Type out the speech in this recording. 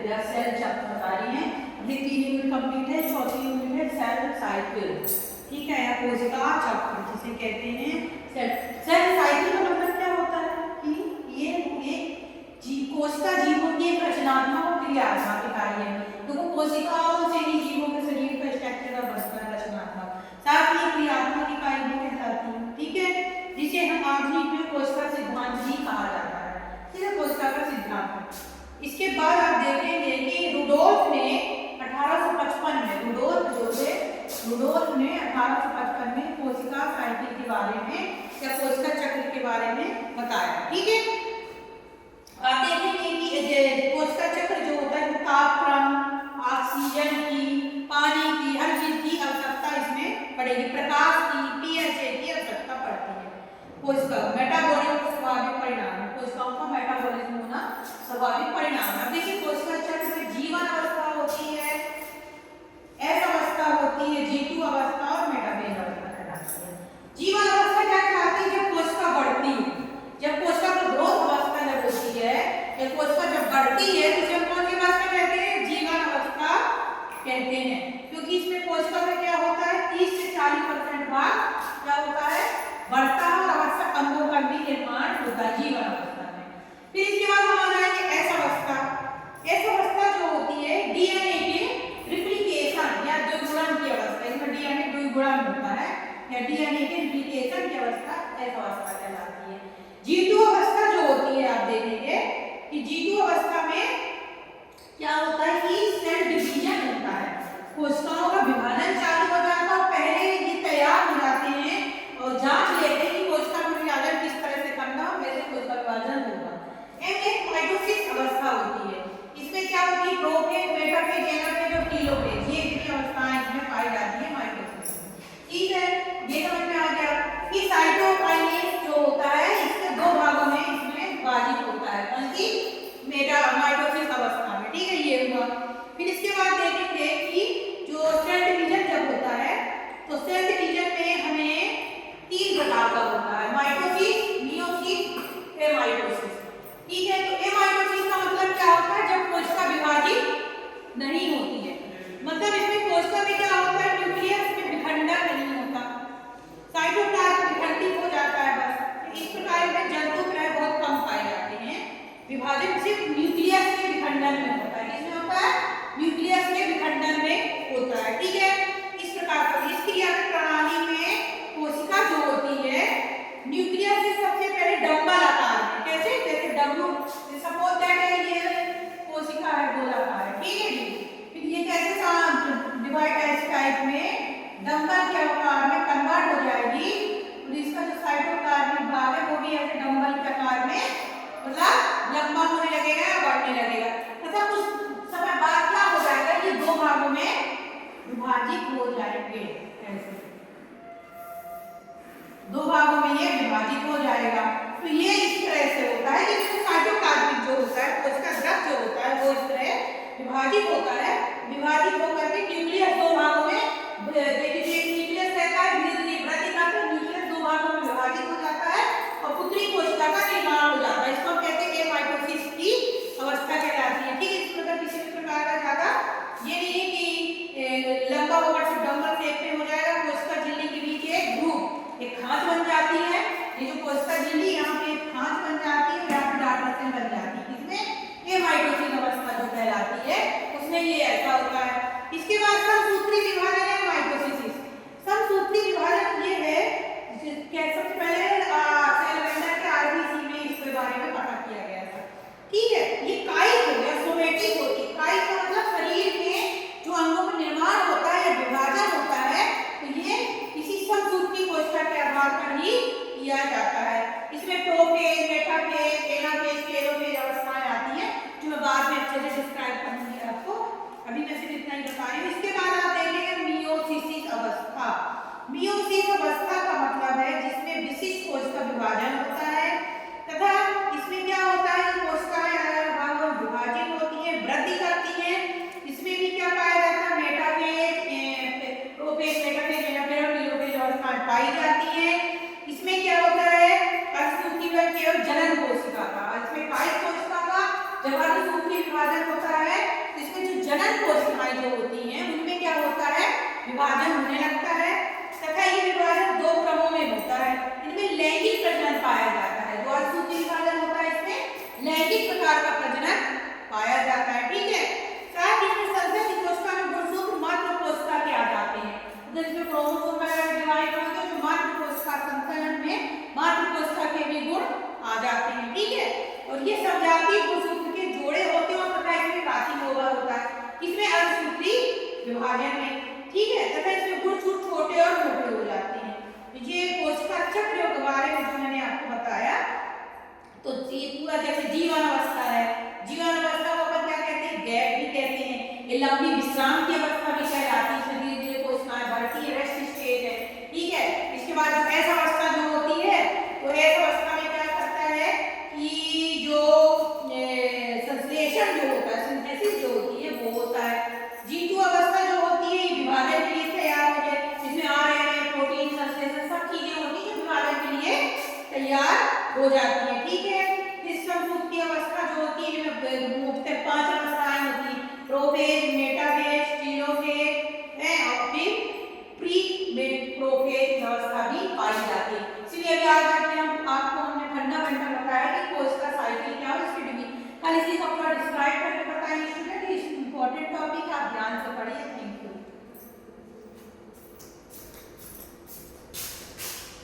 या सेल चक्र बता रही है। ये 3 यूनिट कंप्लीट है, चौथी यूनिट है सेल साइकिल, ठीक है, या कोशिका चक्र जिसे कहते हैं सेल साइकिल का मतलब क्या होता है कि ये कोशिका जीवों की एक रचनात्मक और क्रियात्मक इकाई है। तो कोशिकाओं से ही जीवों के शरीर का स्ट्रक्चर बनता है रचनात्मक, साथ ही क्रियात्मक इकाई भी कहलाती है, ठीक है, जिसे हम आधुनिक में कोशिका सिद्धांत भी कहा जाता है, ठीक है, कोशिका का सिद्धांत। इसके बाद आप देखेंगे कि रुडोल्फ ने 1855 में रुडोल्फ ने 1855 में कोशिका साइकिल के बारे में या कोशिका चक्र के बारे में बताया, ठीक है। आप देखेंगे कि कोशिका चक्र जो होता है तापक्रम, ऑक्सीजन की, पानी की, हर चीज की आवश्यकता इसमें पड़ेगी, प्रकाश की, पीएच की आवश्यकता पड़ती है। कोशिका मेटाबॉलिज्म स्वाभाविक परिणाम है, कोशिकाओं का मेटाबॉलिज्म होना स्वाभाविक परिणाम है। देखिए कोशिका चक्र में जीवन अवस्था होती है, एस अवस्था होती है, G2 अवस्था और मेटाबेल अवस्था कहलाती है। जीवन अवस्था क्या कहलाती है? जब कोशिका बढ़ती है, जब कोशिका की ग्रोथ अवस्था जब होती है, या कोशिका जब बढ़ती है तो जब कौन सी अवस्था कहते हैं? जीवन अवस्था कहते हैं, क्योंकि इसमें कोशिका में क्या होता है 30 से 40% भाग क्या होता है? बढ़ता है और आवश्यक अंगों का भी निर्माण होता है जीवन अवस्था में। फिर इसके बाद हम आ जाएंगे एस अवस्था। एस अवस्था जो होती है डीएनए के रिप्लिकेशन या द्विगुणन की अवस्था, इसमें डीएनए द्विगुणन होता है या डीएनए के रिप्लिकेशन की अवस्था एस अवस्था कहलाती है। G2 अवस्था जो होती है आप देखेंगे कि G2 अवस्था में क्या होता है कि सेल डिवीजन होता है, कोशिकाओं का विभाजन चालू हो जाता है। पहले ये तैयार हो जाते हैं और जांच लेते हैं कि कोशिका का विभाजन किस तरह से करना है, वैसे कोशिका विभाजन होगा। एक माइटोसिस अवस्था होती है, इसमें क्या होती है प्रोफेज, मेटाफेज, एनाफेज और टेलोफेज, ये इतनी अवस्थाएं इसमें पाई जाती है माइटोसिस में, ठीक है, ये समझ में आ गया। कि साइटोकाइनेज जो होता है इसके दो भागों में इसमें विभाजित होता है, कौन सी? माइटोसिस अवस्था में, ठीक है, ये हुआ। फिर इसके बाद देखेंगे कि जो सेल डिवीजन जब होता है तो सेल डिवीजन में हमें 3 प्रकार का होता है, माइटोसिस, मियोसिस, एमाइटोसिस, ठीक है। तो एमाइटोसिस का मतलब क्या होता है? जब कोशिका विभाजित नहीं होती है, मतलब इसमें कोशिका में क्या होता है? न्यूक्लियस में विखंडन नहीं होता, साइटोप्लाज्म विखंडित हो जाता है बस। इस प्रकार के जंतु ग्रह बहुत कम पाए जाते हैं, विभाजन सिर्फ न्यूक्लियस के विखंडन में होता है, इसमें होता है न्यूक्लियस के विखंडन में होता है, ठीक है। इस प्रकार का इस क्रिया प्रणाली में कोशिका जो होती है न्यूक्लियस से सबसे पहले डंबल आकार में, कैसे? जैसे डब्लू, सपोज दैट है ये कोशिका है गोलाकार है, ठीक है जी। फिर ये कैसे डिवाइड है इस टाइप में डंबल के आकार में कन्वर्ट हो जाएगी और इसका जो साइटोप्लाज्मिक भाग है वो भी ऐसे डंबल के आकार में मतलब लंबा होने लगेगा या बढ़ने लगेगा, तथा कुछ समय बाद क्या हो जाएगा? ये 2 भागों में विभाजित हो जाएंगे, ऐसे 2 भागों में ये विभाजित हो जाएगा। तो ये इस तरह से होता है कि साइटोप्लाज्मिक जो होता है कोशिका द्रव जो होता है वो इस तरह विभाजित होता है, विभाजित होकर के न्यूक्लियस 2 भागों में, देखिए एक न्यूक्लियस रहता है, धीरे धीरे वृद्धि करके न्यूक्लियस 2 भागों में विभाजित हो जाता है और पुत्री कोशिका का निर्माण हो जाता है। इसको कहते हैं एमाइटोसिस की अवस्था कहलाती है, ठीक है। इस प्रकार किसी भी प्रकार का ज्यादा ये नहीं कि लंबा होकर से डंबल शेप में हो जाएगा। कोशिका झिल्ली के बीच एक ग्रुप, एक खांच बन जाती है, ये जो कोशिका झिल्ली यहाँ पे एक खांच बन जाती है, यहाँ पे डाटा सेल बन जाती है, इसमें एमाइटोसिस अवस्था जो कहलाती है उसमें ये ऐसा होता है। इसके बाद समसूत्री विभाजन है माइटोसिस। समसूत्री विभाजन ये है सबसे पहले सेलवेंडर के आरबीसी में इसके बारे में पता किया गया था, ठीक है। ये कायिक हो गया, सोमेटिक होती है, कायिक का मतलब शरीर में जो अंगों का निर्माण होता है या विभाजन होता है तो ये इसी समसूत्री कोशिका के आधार पर ही किया जाता है। इसमें प्रोफेज, मेटाफेज, एनाफेज, टेलोफेज अवस्थाएं आती हैं जो मैं बाद में अच्छे से डिस्क्राइब करूंगी आपको, अभी मैं सिर्फ इतना ही बता रही हूँ। इसके बाद आप देखेंगे मियोसिस अवस्था। मियोसिस अवस्था का मतलब है जिसमें विशिष्ट कोशिका विभाजन होता है तथा इसमें क्या होता है कि कोशिकाएं अलग भागों में विभाजित होती हैं, वृद्धि करती हैं। इसमें भी क्या पाया जाता है? मेटाफेज, प्रोफेज, मेटाफेज, एनाफेज और टेलोफेज अवस्थाएं पाई जाती हैं। इसमें क्या होता है? अर्धसूत्री केवल जनन कोशिका का, इसमें कायिक कोशिका का जब अर्धसूत्री विभाजन होता है जो होती हैं उनमें क्या होता है, विभाजन होने लगता है तथा ये विभाजन दो क्रमों में होता है। इनमें लैंगिक प्रजनन पाया जाता है। द्विसूत्री विभाजन होता है, इसमें लैंगिक प्रकार का प्रजनन पाया जाता है। ठीक है, साथ ही इसमें संतति कोशिका में गुणसूत्र मात्र कोशिका के आ जाते हैं। तो इसमें क्रोमोसोम वगैरह डिवाइड होते हैं तो मात्र कोशिका संकलन में मात्र कोशिका के भी गुण आ जाते हैं। ठीक है, और ये समजातीय गुणसूत्र के जोड़े होते हैं और तथा इसमें प्राचीन ओवर होता है, इसमें अर्धसूत्री विभाजन में। ठीक है, तथा इसमें गुणसूत्र छोटे और मोटे हो जाते हैं। ये कोशिका चक्र के बारे में जो मैंने आपको बताया, तो ये पूरा जैसे जीवन अवस्था है, जीवन अवस्था को अपन क्या कहते हैं, गैप भी कहते हैं। ये लंबी विश्राम की अवस्था भी कहलाती है, इसमें धीरे धीरे कोशिकाएं बढ़ती है, रेस्ट स्टेज है। ठीक है, इसके बाद ऐसा अवस्था जो होती है तो ऐसा अवस्था में क्या करता है कि जो संश्लेषण जो